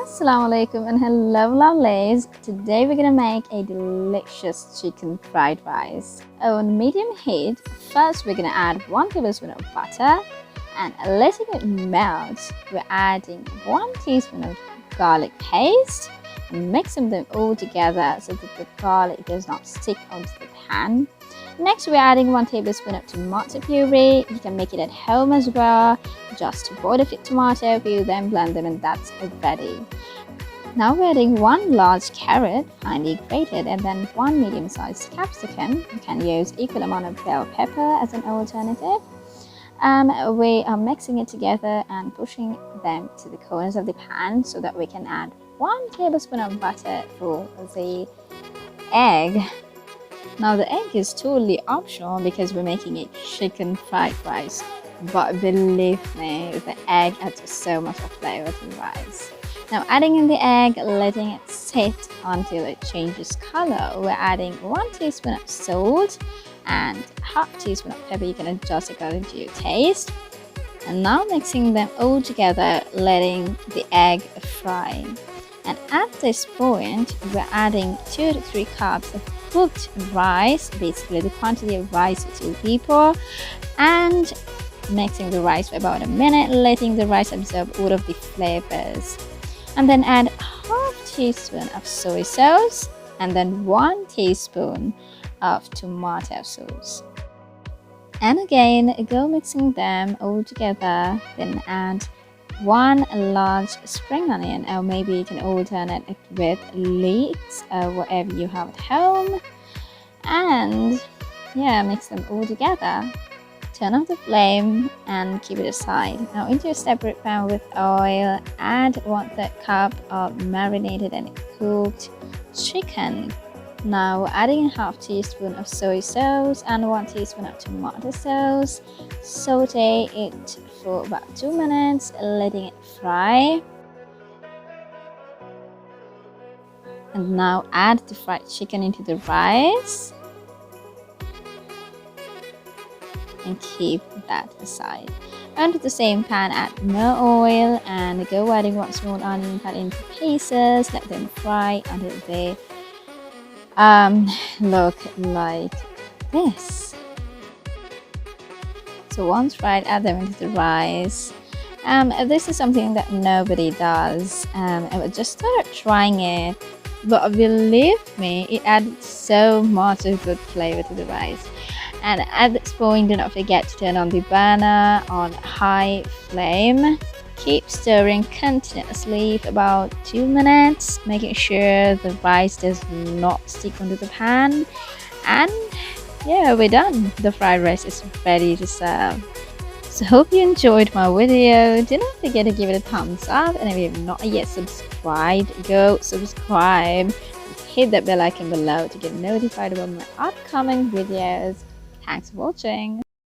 Assalamu alaikum and hello lovelies. Today we're gonna make a delicious chicken fried rice. On medium heat, first we're gonna add 1 tablespoon of butter and letting it melt, we're adding 1 teaspoon of garlic paste and mixing them all together so that the garlic does not stick onto the pan. Next, we're adding 1 tablespoon of tomato puree. You can make it at home as well. Just boil the tomato, peel them, blend them, and that's ready. Now we're adding 1 large carrot, finely grated, and then 1 medium-sized capsicum. You can use equal amount of bell pepper as an alternative. We are mixing it together and pushing them to the corners of the pan so that we can add 1 tablespoon of butter for the egg. Now the egg is totally optional because we're making a chicken fried rice, but believe me, the egg adds so much of flavor to the rice. Now adding in the egg, letting it sit until it changes color. We're adding 1 teaspoon of salt and half teaspoon of pepper. You can adjust according to your taste. And now mixing them all together, letting the egg fry. And at this point, we're adding 2 to 3 cups of cooked rice, basically the quantity of rice for 2 people, and mixing the rice for about a minute, letting the rice absorb all of the flavors. And then add half teaspoon of soy sauce and then 1 teaspoon of tomato sauce. And again, go mixing them all together, then add 1 large spring onion, or maybe you can alternate it with leeks, whatever you have at home. And yeah, mix them all together. Turn off the flame and keep it aside. Now into a separate pan with oil, add 1/3 cup of marinated and cooked chicken. Now adding half teaspoon of soy sauce and 1 teaspoon of tomato sauce. Saute it for about 2 minutes, letting it fry. And now add the fried chicken into the rice and keep that aside. Onto the same pan, add more oil and go adding 1 small onion cut into pieces. Let them fry until they look like this. So once fried, add them into the rice. This is something that nobody does. I just started trying it, but believe me, it added so much of good flavor to the rice. And at this point, do not forget to turn on the burner on high flame. Keep stirring continuously for about 2 minutes, making sure the rice does not stick onto the pan. And yeah, we're done. The fried rice is ready to serve. So hope you enjoyed my video. Do not forget to give it a thumbs up, and if you have not yet subscribed, go subscribe. Hit that bell icon below to get notified about my upcoming videos. Thanks for watching.